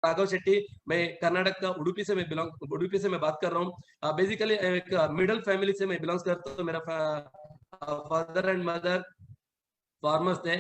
राघव शेट्टी, मैं कर्नाटक का उडुपी से मैं बात कर रहा हूँ। बेसिकली एक मिडिल फैमिली से मैं बिलोंग करता हूँ। मेरा फादर एंड मदर फार्मर्स थे,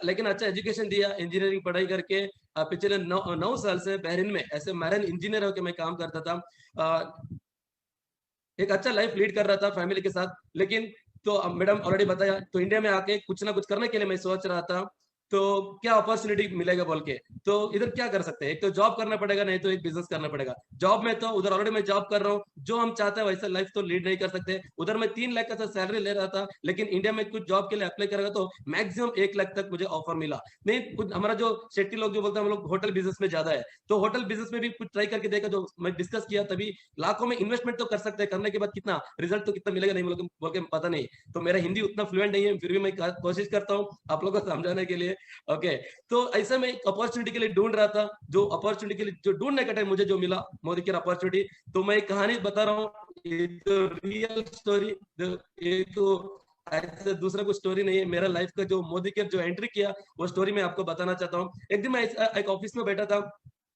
लेकिन अच्छा एजुकेशन दिया, इंजीनियरिंग पढ़ाई करके पिछले 9 साल से बहरीन में ऐसे मैरिन इंजीनियर होकर मैं काम करता था। एक अच्छा लाइफ लीड कर रहा था फैमिली के साथ। लेकिन तो मैडम ऑलरेडी बताया, तो इंडिया में आके कुछ ना कुछ करने के लिए मैं सोच रहा था, तो क्या अपॉर्चुनिटी मिलेगा बोल के। तो इधर क्या कर सकते हैं, एक तो जॉब करना पड़ेगा, नहीं तो एक बिजनेस करना पड़ेगा। जॉब में तो उधर ऑलरेडी मैं जॉब कर रहा हूँ, जो हम चाहते हैं वैसा लाइफ तो लीड नहीं कर सकते। उधर मैं 3 लाख का सैलरी ले रहा था, लेकिन इंडिया में कुछ जॉब के लिए अप्लाई करेगा तो मैक्सिमम 1 लाख तक मुझे ऑफर मिला। नहीं कुछ हमारा जो शेट्टी लोग जो बोलते हैं हम लोग होटल बिजनेस में ज्यादा है, तो होटल बिजनेस में भी कुछ ट्राई करके देखा, जो मैं डिस्कस किया तभी लाखों में इन्वेस्टमेंट तो कर सकते हैं, करने के बाद कितना रिजल्ट तो कितना मिलेगा नहीं बोल के पता नहीं। तो मेरा हिंदी उतना फ्लुएंट नहीं है, फिर भी मैं कोशिश करता हूँ आप लोगों को समझाने के लिए। ओके, तो ऐसा मैं एक अपॉर्चुनिटी के लिए ढूंढ रहा था, जो अपॉर्चुनिटी के लिए जो ढूंढने का टाइम मुझे जो मिला मोदी केयर अपॉर्चुनिटी। तो मैं एक कहानी बता रहा हूँ, ये तो रियल स्टोरी, ये तो ऐसे दूसरा कोई स्टोरी नहीं है। मेरा लाइफ का जो मोदी केयर जो एंट्री किया, वो स्टोरी मैं आपको बताना चाहता हूँ। एक दिन मैं एक ऑफिस में बैठा था,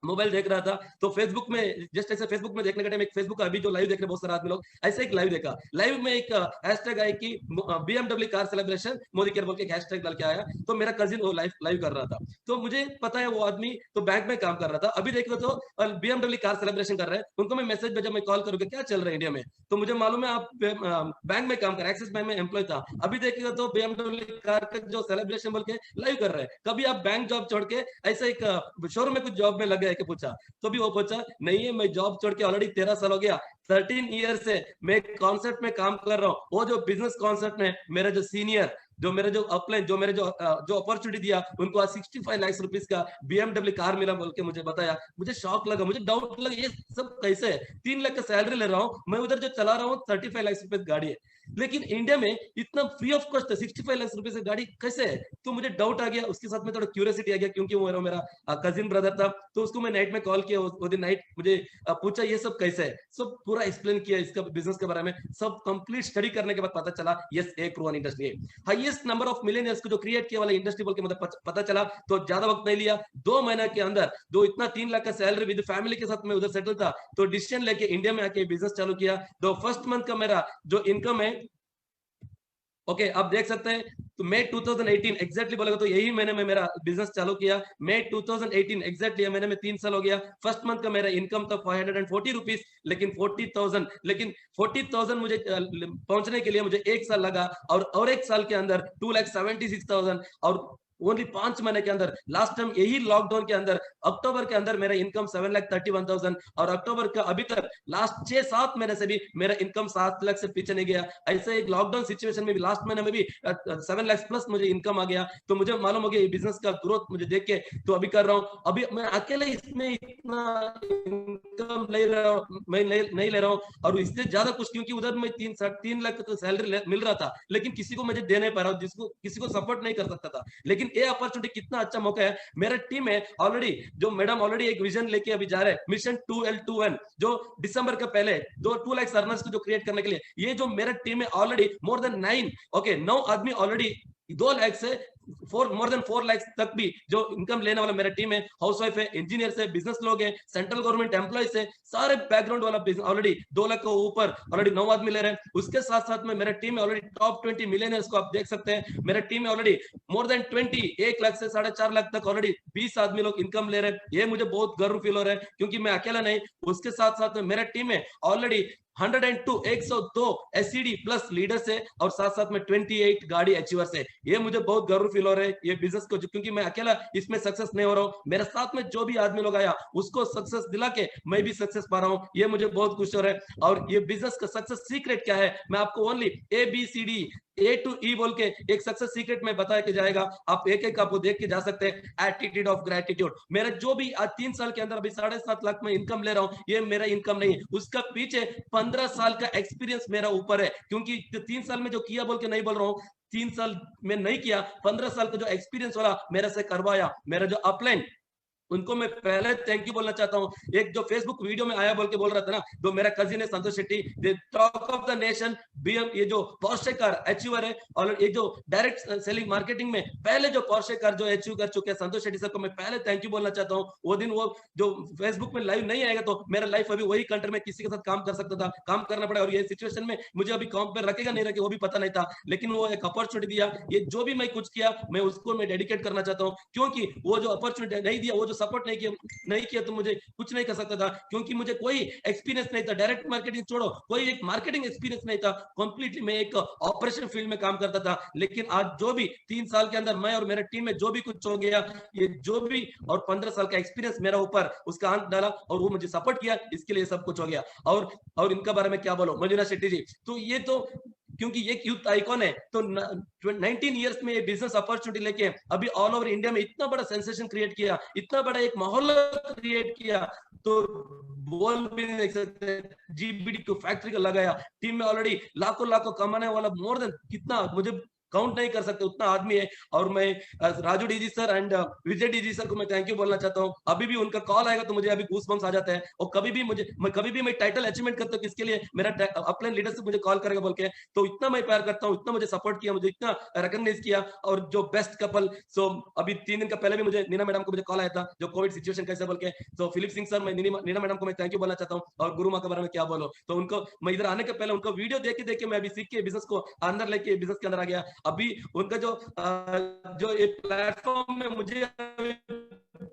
मोबाइल देख रहा था, तो फेसबुक में जस्ट ऐसे फेसबुक में देखने का टाइम, एक फेसबुक अभी जो लाइव देख रहे हैं बहुत सारे आदमी लोग, ऐसे एक लाइव देखा। लाइव में एक हैशटैग आई कि BMW car celebration Modi care बोल के एक हैशटैग डाल के आया। तो मेरा कजिन वो लाइव लाइव कर रहा था, तो मुझे पता है वो आदमी तो बैंक में काम कर रहा था। अभी देखो तो बीएमडब्ल्यू कार सेलिब्रेशन कर रहे हैं, उनको मैं मैसेज भेजा, मैं कॉल करूंगा क्या चल रहा है इंडिया में। तो मुझे मालूम है आप बैंक में काम कर रहे हैं, एक्सिस बैंक में एम्प्लॉय था। अभी देखिएगा तो बीएमडब्ल्यू कार का जो सेलिब्रेशन बोल के लाइव कर रहे हैं। कभी आप बैंक जॉब छोड़ के ऐसे एक शोरूम में कुछ जॉब में लग गए कि पूछा, तो भी वो पूछा नहीं है, मैं जॉब छोड़ के ऑलरेडी 13 साल हो गया, 13 ईयर से मैं कॉन्सेप्ट में काम कर रहा हूँ। वो जो बिजनेस कॉन्सेप्ट में मेरा जो सीनियर, जो मेरे जो अपलाइन, जो मेरे जो अपॉर्चुनिटी दिया, उनको आज 65 लाख रुपीज का बीएमडब्ल्यू कार मिला बोल के मुझे बताया। मुझे शौक लगा, मुझे डाउट लगा ये सब कैसे है। 3 लाख का सैलरी ले रहा हूँ मैं, उधर जो चला रहा हूँ 35 लाख रुपए गाड़ी है, लेकिन इंडिया में इतना फ्री ऑफ कॉस्ट 65 लाख रुपए से गाड़ी कैसे है। तो मुझे डाउट आ गया, उसके साथ में थोड़ा क्यूरियोसिटी आ गया, क्योंकि वो मेरा कजिन ब्रदर था। तो उसको मैं नाइट में कॉल किया, वो दिन नाइट मुझे पूछा ये सब कैसे है, सब पूरा एक्सप्लेन किया इसका बिजनेस के बारे में। सब कंप्लीट स्टडी करने के बाद पता चला यस एक वन इंडस्ट्री है, हाईएस्ट नंबर ऑफ मिलियनर्स को जो क्रिएट किया वाला इंडस्ट्री बोल के मुझे पता चला। तो ज्यादा वक्त नहीं लिया, 2 महीने के अंदर जो इतना 3 लाख का सैलरी विद फैमिली के साथ में उधर सेटल था, तो डिसीजन लेके इंडिया में आके बिजनेस चालू किया। तो फर्स्ट मंथ का मेरा जो इनकम है, ओके आप देख सकते हैं, तो मई 2018 एग्जैक्टली बोलेगा तो यही महीने में मेरा बिजनेस चालू किया। मई 2018 एग्जैक्टली महीने में 3 साल हो गया। फर्स्ट मंथ का मेरा इनकम था 540 रुपीज, लेकिन 40,000, लेकिन 40,000 मुझे पहुंचने के लिए मुझे 1 साल लगा, और 1 साल के अंदर 2,76,000, और ओनली 5 महीने के अंदर, लास्ट टाइम यही लॉकडाउन के अंदर अक्टूबर के अंदर मेरा इनकम 7,31,000, और अक्टूबर का अभी तक लास्ट 6-7 महीने से भी मेरा इनकम 7 लाख से पीछे नहीं गया। ऐसे एक लॉकडाउन सिचुएशन में भी लास्ट महीने में भी 7 लाख प्लस मुझे इनकम आ गया। तो मुझे मालूम हो गया ये बिजनेस का ग्रोथ मुझे देख के, तो अभी कर रहा हूँ। अभी मैं अकेले इसमें इतना इनकम ले रहा हूँ, मैं नहीं ले रहा हूँ, और इससे ज्यादा कुछ, क्योंकि उधर मैं 3 लाख तो सैलरी मिल रहा था, लेकिन किसी को मुझे दे नहीं पा रहा हूँ, जिसको किसी को सपोर्ट नहीं कर सकता था। लेकिन ये अपॉर्चुनिटी कितना अच्छा मौका है। मेरा टीम है ऑलरेडी, जो मैडम ऑलरेडी एक विजन लेके अभी जा रहे हैं, मिशन 2L2N, जो दिसंबर के पहले 2 लाख अर्नर्स को जो क्रिएट करने के लिए, ये जो मेरा टीम है ऑलरेडी मोर देन 9 आदमी ऑलरेडी 2 लाख से मोर देन 4 लाख तक भी जो इनकम लेने वाला मेरा टीम है। हाउसवाइफ है, इंजीनियर है, बिजनेस लोग है, सेंट्रल गवर्नमेंट एम्प्लॉइज है, सारे बैकग्राउंड वाला ऑलरेडी 2 लाख को ऊपर ऑलरेडी 9 आदमी ले रहे हैं। उसके साथ साथ में मेरा टीम है ऑलरेडी टॉप 20 मिलियनर्स को आप देख सकते हैं। मेरा टीम है ऑलरेडी मोर देन 20, 1 लाख से 4.5 लाख तक ऑलरेडी 20 आदमी लोग इनकम ले रहे हैं। ये मुझे बहुत गर्व फील हो रहा है, क्योंकि मैं अकेला नहीं, उसके साथ साथ में मेरा टीम है ऑलरेडी 102 एससीडी प्लस लीडर्स है, और साथ साथ में 28 गाड़ी अचीवर्स है। ये मुझे बहुत गर्व फील हो रहा है ये बिजनेस को, क्योंकि मैं अकेला इसमें सक्सेस नहीं हो रहा हूँ, मेरे साथ में जो भी आदमी लोग आया उसको सक्सेस दिला के मैं भी सक्सेस पा रहा हूँ। ये मुझे बहुत खुश हो रहा है। और ये बिजनेस का सक्सेस सीक्रेट क्या है, मैं आपको only ABCD A to E बोल के एक सक्सेस सीक्रेट में बताया के जाएगा। आप एक एक आपको देख के जा सकते हैं। एटीट्यूड ऑफ ग्रेटिट्यूड, मेरा जो भी आज 3 साल के अंदर अभी 7.5 लाख में इनकम ले रहा हूँ, ये मेरा इनकम नहीं है, उसका पीछे 15 साल का एक्सपीरियंस मेरा ऊपर है। क्योंकि 3 साल में जो किया बोल के नहीं बोल रहा हूँ, 3 साल में नहीं किया, 15 साल का जो एक्सपीरियंस वाला मेरे से करवाया, मेरा जो अपलाइन उनको मैं पहले थैंक यू बोलना चाहता हूँ। एक जो फेसबुक वीडियो में आया बोल के बोल रहा था ना, जो मेरा कजिन है Santosh Shetty, the talk of the nation, BM, ये जो पोर्शे कार अचीवर है, और ये जो डायरेक्ट सेलिंग मार्केटिंग में पहले जो पोर्शे कार जो अचीव कर चुके हैं संतोष शेट्टी सर को मैं पहले थैंक यू बोलना चाहता हूँ। वो दिन वो जो फेसबुक में लाइव नहीं आएगा तो मेरा लाइफ अभी वही कंट्री में किसी के साथ काम कर सकता था, काम करना पड़ा, और ये सिचुएशन में मुझे अभी काम पे रखेगा नहीं रखे वो भी पता नहीं था, लेकिन वो एक अपॉर्चुनिटी दिया। ये जो भी मैं कुछ किया मैं उसको मैं डेडिकेट करना चाहता हूँ, क्योंकि वो जो अपॉर्चुनिटी नहीं दिया, वो जो सपोर्ट नहीं किया तो मुझे कुछ नहीं कर सकता था, क्योंकि मुझे कोई एक्सपीरियंस नहीं था। डायरेक्ट मार्केटिंग छोड़ो, कोई एक मार्केटिंग एक्सपीरियंस नहीं था, कंप्लीटली मैं एक ऑपरेशन फील्ड में काम करता था। लेकिन आज जो भी 3 साल के अंदर मैं और मेरे टीम में जो भी कुछ हो गया, ये जो भी, और 15 साल का एक्सपीरियंस मेरा ऊपर उसका अंक डाला और वो मुझे सपोर्ट किया, इसके लिए सब कुछ हो गया। और इनका बारे में क्या बोलो, मंजुला शेट्टी जी, तो ये तो क्योंकि ये यूथ आइकॉन है, तो 19 इयर्स में ये बिजनेस अपॉर्चुनिटी लेके अभी ऑल ओवर इंडिया में इतना बड़ा सेंसेशन क्रिएट किया, इतना बड़ा एक माहौल क्रिएट किया, तो बोल भी नहीं देख सकते। जीबीडी को फैक्ट्री का लगाया, टीम में ऑलरेडी लाखों लाखों कमाने वाला मोर देन कितना मुझे काउंट नहीं कर सकते उतना आदमी है। और मैं Raju DG sir and Vijay DG sir को मैं थैंक यू बोलना चाहता हूँ। अभी भी उनका कॉल आएगा तो मुझे अभी गूसबम्स आ जाते हैं, और कभी भी मैं टाइटल अचीवमेंट करता हूँ किसके लिए, मेरा अपने लीडरशिप मुझे कॉल करेगा बोल के, तो इतना मैं प्यार करता हूँ, इतना मुझे सपोर्ट किया, मुझे इतना रिकॉग्नाइज किया। और जो बेस्ट कपल, सो अभी 3 दिन का पहले भी मुझे नीना मैडम को मुझे कॉल आया था, जो कोविड सिचुएशन कैसे बोल के, तो फिलिप सिंह सर, मैं नीना मैडम को मैं थैंक यू बोलना चाहता हूँ। और गुरु माँ के बारे में क्या बोलो, तो उनको मैं इधर आने के पहले उनको वीडियो देख के मैं अभी सीख के बिजनेस को अंदर लेके बिजनेस के अंदर आ गया। अभी उनका जो ये प्लेटफॉर्म में मुझे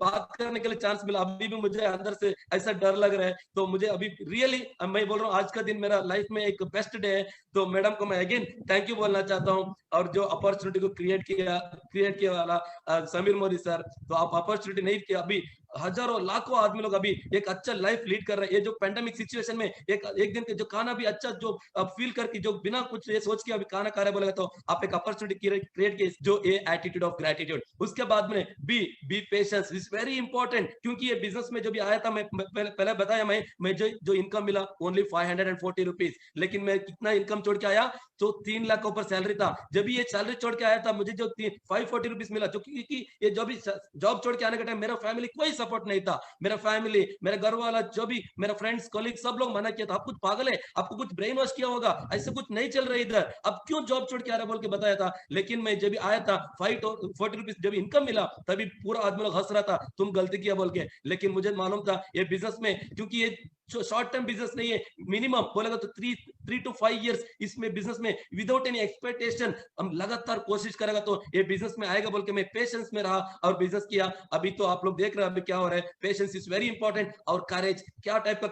बात करने के लिए चांस मिला, अभी भी मुझे अंदर से ऐसा डर लग रहा है। तो मुझे अभी रियली मैं बोल रहा हूँ आज का दिन मेरा लाइफ में एक बेस्ट डे है। तो मैडम को मैं अगेन थैंक यू बोलना चाहता हूँ। और जो अपॉर्चुनिटी को क्रिएट किया वाला समीर मोदी सर, तो आप अपॉर्चुनिटी नहीं किया, अभी हजारों लाखों आदमी लोग अभी एक अच्छा लाइफ लीड कर रहे हैं। ये जो पेंडेमिक सिचुएशन में एक दिन के जो खाना भी अच्छा जो फील करके, जो बिना कुछ ये सोच के अभी खाना खा रहे बोलेगा, तो आप एक अपॉर्चुनिटी क्रिएट किए, जो ए एटीट्यूड ऑफ ग्रेटिट्यूड। उसके बाद में B patience is very important, क्योंकि ये बिजनेस में जो भी आया था, मैं पहले बताया, मैं जो इनकम मिला ओनली 540 रुपीज, लेकिन मैं कितना इनकम छोड़ के आया, तो 3 लाख ऊपर सैलरी था। जब ये सैलरी छोड़ के आया था, मुझे जो 540 रुपीज मिला, जो क्योंकि ये जो भी जॉब छोड़ के आने के टाइम मेरा फैमिली कोई सपोर्ट नहीं था। मेरा फैमिली, मेरा घर वाला, जो भी मेरा फ्रेंड्स कॉलीग, सब लोग मना किया था, आप कुछ पागल है, आपको कुछ ब्रेन वॉश किया होगा, ऐसे कुछ नहीं चल रहा इधर, अब क्यों जॉब छोड़ के आ रहा बोल के बताया था। लेकिन मैं जब आया था 540 रुपीज जब इनकम मिला, तभी पूरा आदमी लोग हंस रहा था, तुम गलती किया बोल के। लेकिन मुझे मालूम था ये बिजनेस में, क्योंकि ये शॉर्ट टर्म बिजनेस नहीं है, मिनिमम बोलेगा तो 3 to 5 इयर्स इसमें बिजनेस में विदाउट एनी एक्सपेक्टेशन हम लगातार कोशिश करेगा तो ये बिजनेस में आएगा बोल के मैं पेशेंस में रहा और बिजनेस किया। अभी तो आप लोग देख रहे हैं अभी क्या हो रहा है। Patience is very important. और करेज, क्या टाइप का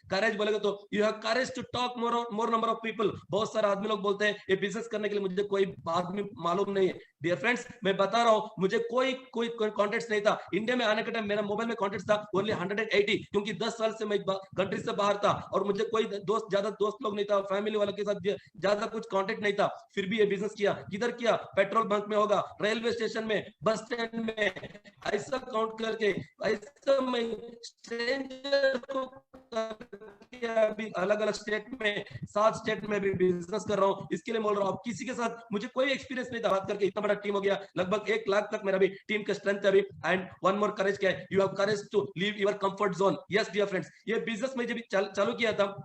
करेज बोलेगा तो you have courage to talk more number of people. बहुत सारे आदमी लोग बोलते हैं ये बिजनेस करने के लिए मुझे कोई आदमी मालूम नहीं है। डियर फ्रेंड्स, मैं बता रहा हूं, मुझे कोई कॉन्टेक्ट नहीं था। इंडिया में आने के टाइम मेरा मोबाइल में कॉन्टेक्ट था ओनली 180, क्योंकि 10 साल से मैं कंट्री से बाहर था और मुझे कोई ज्यादा दोस्त लोग नहीं था, फैमिली वालों के साथ ज्यादा कुछ कांटेक्ट नहीं था। फिर भी ये बिजनेस किया। किधर किया? पेट्रोल बंक में होगा, रेलवे स्टेशन में, बस स्टैंड में, ऐसा काउंट करके, ऐसा मैं स्ट्रेंजर को अभी अलग अलग स्टेट में, 7 स्टेट में भी बिजनेस कर रहा हूँ। इसके लिए बोल रहा हूँ, किसी के साथ मुझे कोई एक्सपीरियंस नहीं था, बात करके इतना बड़ा टीम हो गया, लगभग 1 लाख तक मेरा भी टीम का स्ट्रेंथ है अभी। एंड वन मोर करेज क्या है, you have courage to leave your comfort zone. Yes dear friends, ये बिजनेस में जब चालू किया था,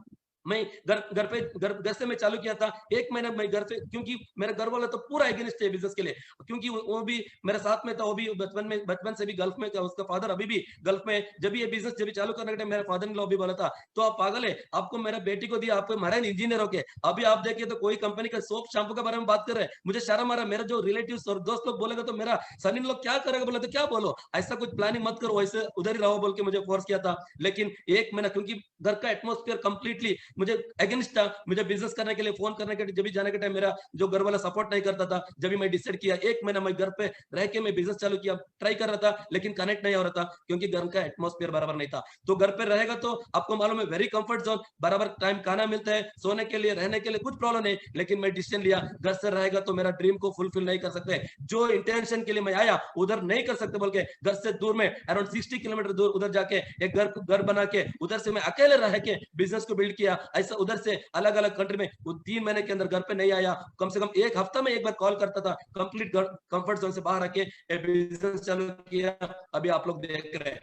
मैं घर से मैं चालू किया था। 1 महीना मैं घर से, क्योंकि मेरा घर वाला तो पूरा अगेंस्ट है बिजनेस के लिए, क्योंकि वो भी मेरे साथ में था, वो भी बचपन से भी गल्फ में था, उसका फादर अभी भी गल्फ में। जब ये बिजनेस जब चालू करने के टाइम मेरा फादर ने भी बोला था, तो आप पागल है, आपको मेरा बेटी को दिया, आपको मराइन इंजीनियर हो के अभी आप देखिए तो कोई कंपनी का सोप शैम्पू के बारे में बात कर रहे हैं। मुझे शर्म आ रहा है, मेरा जो रिलेटिव्स और दोस्त लोग बोलेगा तो मेरा सन इन लोग क्या करेगा, बोले तो क्या बोलो, ऐसा कुछ प्लानिंग मत करो, वैसे उधर ही रहो बोल के मुझे फोर्स किया था। लेकिन 1 महीना, क्योंकि घर का एटमोस्फेयर कंप्लीटली मुझे अगेंस्ट था, मुझे बिजनेस करने के लिए फोन करने के जब भी जाने के टाइम मेरा जो घर वाला सपोर्ट नहीं करता था, जब भी मैं डिसाइड किया 1 महीना मैं घर पे रह के मैं बिजनेस चालू किया, ट्राई कर रहा था, लेकिन कनेक्ट नहीं हो रहा था, क्योंकि घर का एटमोस्फेयर बराबर नहीं था। तो घर पे रहेगा तो आपको मालूम है, वेरी कंफर्ट जोन, बराबर टाइम खाना मिलता है, सोने के लिए, रहने के लिए कुछ प्रॉब्लम नहीं। लेकिन मैं डिसीजन लिया, घर से रहेगा तो मेरा ड्रीम को फुलफिल नहीं कर सकते, जो इंटेंशन के लिए मैं आया उधर नहीं कर सकते बोल के घर से दूर में अराउंड 60 किलोमीटर दूर उधर जाके एक घर बना के उधर से मैं अकेले रह के बिजनेस को बिल्ड किया। ऐसा उधर से अलग अलग कंट्री में वो 3 महीने के अंदर घर पे नहीं आया, कम से कम एक हफ्ता में एक बार कॉल करता था, कंप्लीट कंफर्ट जोन से बाहर आके बिजनेस चालू किया, अभी आप लोग देख रहे हैं।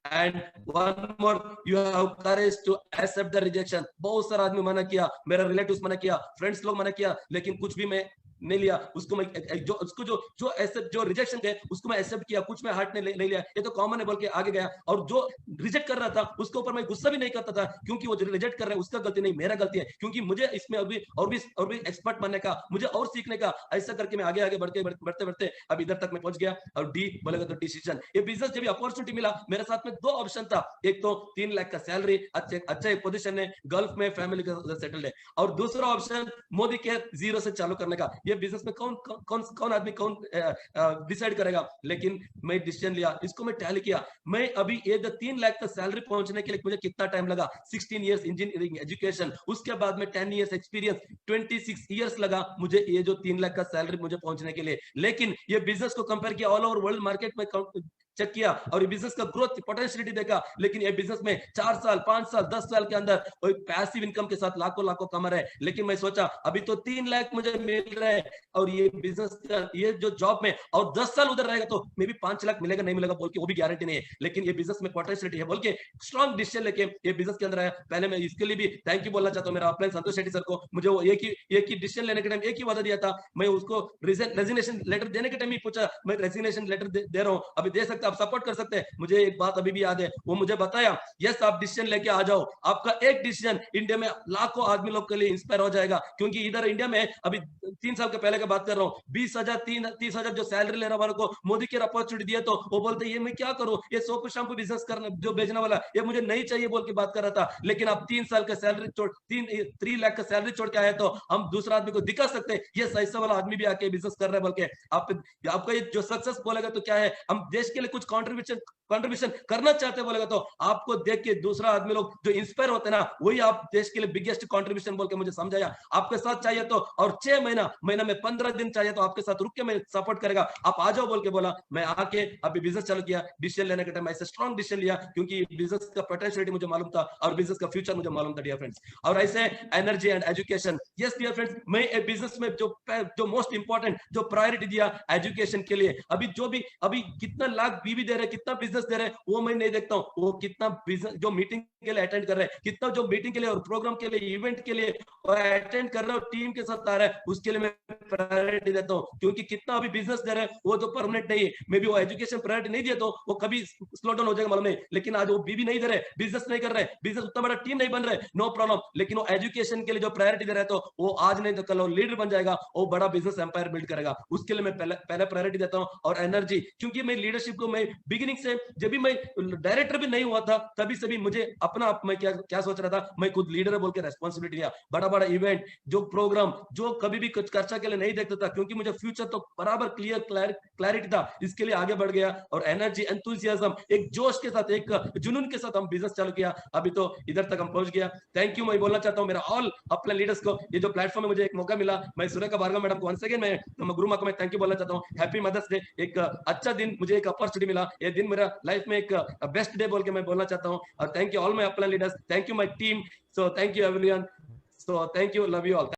And one more, you have courage to accept the rejection. बहुत सारा आदमी मना किया, मेरा रिलेटिव्स मना किया, फ्रेंड्स लोग मना किया, लेकिन कुछ भी मैं नहीं लिया उसको। मैं जो एक्सेप्ट, जो रिजेक्शन थे उसको मैं एक्सेप्ट किया, कुछ मैं हार्ट ने नहीं लिया, ये तो कॉमन है बोल के आगे गया। और जो रिजेक्ट कर रहा था उसके ऊपर मैं गुस्सा भी नहीं करता था, क्योंकि वो जो रिजेक्ट कर रहा है उसका गलती नहीं, मेरा गलती है, क्योंकि मुझे इसमें और भी एक्सपर्ट बनने का, मुझे और सीखने का, ऐसा करके मैं आगे आगे बढ़ते बढ़ते अब इधर तक मैं पहुंच गया। और डी बोलेगा तो डिसीजन, ये बिजनेस जब अपॉर्चुनिटी मिला मेरे साथ में 2 ऑप्शन था, एक तो 3 लाख का सैलरी, अच्छा एक पोजीशन है, गल्फ में फैमिली का सेटल्ड है, और दूसरा ऑप्शन मोदी के 0 से चालू करने का। ये बिजनेस में कौन आदमी डिसाइड करेगा, लेकिन मैं डिसीजन लिया, इसको मैं टैली किया। मैं अभी ये 3 लाख तक सैलरी पहुंचने के लिए मुझे कितना टाइम लगा, 16 इयर्स इंजीनियरिंग एजुकेशन, उसके बाद में 10 इयर्स एक्सपीरियंस, 26 इयर्स लगा मुझे ये जो 3 लाख का सैलरी मुझे पहुंचने के लिए। लेकिन ये बिजनेस को कंपेयर किया ऑल ओवर वर्ल्ड मार्केट में चेक किया, और ये बिजनेस का ग्रोथ पोटेंशियलिटी देखा, लेकिन ये बिजनेस में 4 साल 5 साल 10 साल के अंदर कोई पैसिव इनकम के साथ लाखों लाखों कमा रहे। लेकिन मैं सोचा अभी तो 3 लाख मुझे मिल रहा है, और ये बिजनेस का ये जो जॉब में और 10 साल उधर रहेगा तो मे भी 5 लाख मिलेगा नहीं मिलेगा बोल के वो भी गारंटी नहीं है, लेकिन ये बिजनेस में पोटेंशियलिटी है बोल के स्ट्रॉन्ग डिसीजन लेके ये बिजनेस के अंदर आया। पहले मैं इसके लिए भी थैंक यू बोलना चाहता हूँ मेरा अपने संतोष शेट्टी सर को, मुझे वो एक ही डिसीजन लेने के टाइम एक ही वादा दिया था, मैं उसको रेजिग्नेशन लेटर देने के टाइम ही पूछा, मैं रेजिग्नेशन लेटर दे रहा हूँ, अभी दे सकते, आप सपोर्ट कर सकते हैं। मुझे एक बात अभी भी याद है, वो मुझे बताया यस आप डिसीजन लेके आ जाओ, आपका एक डिसीजन इंडिया में लाखों आदमी लोग के लिए इंस्पायर हो जाएगा। क्योंकि इधर इंडिया में अभी 3 साल के पहले की बात कर रहा हूँ, 20,000 30,000 जो सैलरी ले रहा वालों को मोदी की अपॉर्चुनिटी दिया तो वो बोलते ये मैं क्या करूं, ये सोप शैम्पू बिजनेस करना जो बेचने वाला ये मुझे नहीं चाहिए बोल के बात कर रहा था। लेकिन आप 3 साल का सैलरी छोड़ 3 लाख का सैलरी छोड़ के आए तो हम दूसरा आदमी को दिखा सकते हैं ये ऐसा वाला आदमी भी आके बिजनेस कर रहा है बोल के। आपका ये जो सक्सेस बोलेगा तो क्या है, हम देश के लिए कुछ कंट्रीब्यूशन करना चाहते बोलेगा तो आपको देख के दूसरा आदमी लोग जो इंस्पायर होते हैं ना, वही आप देश के लिए बिगेस्ट कंट्रीब्यूशन बोल के मुझे समझाया। आपके साथ चाहिए तो और 6 महीना में 15 दिन चाहिए तो आपके साथ रुक के मैं सपोर्ट करेगा, आप आ जाओ बोल के बोला। मैं आके अभी बिजनेस चालू किया, डिसीजन लेने के टाइम ऐसे स्ट्रॉन्ग डिसीजन लिया क्योंकि बिजनेस का पोटेंशियलिटी मुझे मालूम था और बिजनेस का फ्यूचर मुझे मालूम था डियर फ्रेंड्स। और ऐसे energy and education, yes dear friends, मैं एक बिजनेस में जो मोस्ट इंपॉर्टेंट जो प्रायोरिटी दिया एजुकेशन के लिए। अभी कितना लाख बीवी दे रहे, कितना बिजनेस दे रहे, वो मैं नहीं देखता हूँ, वो कितना बिजनेस जो मीटिंग के लिए अटेंड कर रहे हैं, कितना जो मीटिंग के लिए और प्रोग्राम के लिए इवेंट के लिए अटेंड कर रहे हो टीम के साथ आ रहा है, उसके लिए मैं प्रायोरिटी देता हूँ। क्योंकि कितना अभी बिजनेस दे रहे हैं वो तो परमानेंट नहीं है, मे बी वो एजुकेशन प्रायोरिटी नहीं दिया तो वो कभी स्लो डाउन हो जाएगा मालूम नहीं। लेकिन आज वो बीवी नहीं दे रहे, बिजनेस नहीं कर रहे, बिजनेस उतना बड़ा टीम नहीं बन रहे, नो प्रॉब्लम, लेकिन वो एजुकेशन के लिए जो प्रायोरिटी दे रहे तो वो आज नहीं तो कल लीडर बन जाएगा, वो बड़ा बिजनेस एम्पायर बिल्ड करेगा, उसके लिए मैं पहले प्रायोरिटी देता हूँ। और एनर्जी, क्योंकि मैं लीडरशिप को मैं बिगिनिंग से जब भी मैं डायरेक्टर भी नहीं हुआ था तभी से भी मुझे अपना मैं क्या सोच रहा था, मैं खुद लीडर है बोल के रेस्पॉन्सिबिलिटी लिया। बड़ा इवेंट जो प्रोग्राम जो कभी भी कुछ खर्चा के लिए नहीं देखता था, क्योंकि मुझे फ्यूचर तो बराबर क्लैरिटी था, इसके लिए आगे बढ़ गया। और एनर्जी एंथुसियाज्म, एक जोश के साथ एक जुनून के साथ हम बिजनेस चालू किया, अभी तो इधर तक हम पहुंच गया। थैंक यू मैं बोलना चाहता हूँ मेरा ऑल अपने लीडर्स को, ये जो प्लेटफॉर्म में मुझे एक मौका मिला, मैं सुरेखा भार्गव मैडम को वंस अगेन मैं गुरु माँ को मैं थैंक यू बोलना चाहता हूँ। हैप्पी मदर्स डे, एक अच्छा दिन, मुझे एक अपॉर्चुनिटी मिला, ये दिन मेरा लाइफ में एक बेस्ट डे बोल के मैं बोलना चाहता हूँ। और थैंक यू ऑल माय अपने leaders, thank you my team, so thank you everyone, so thank you, love you all.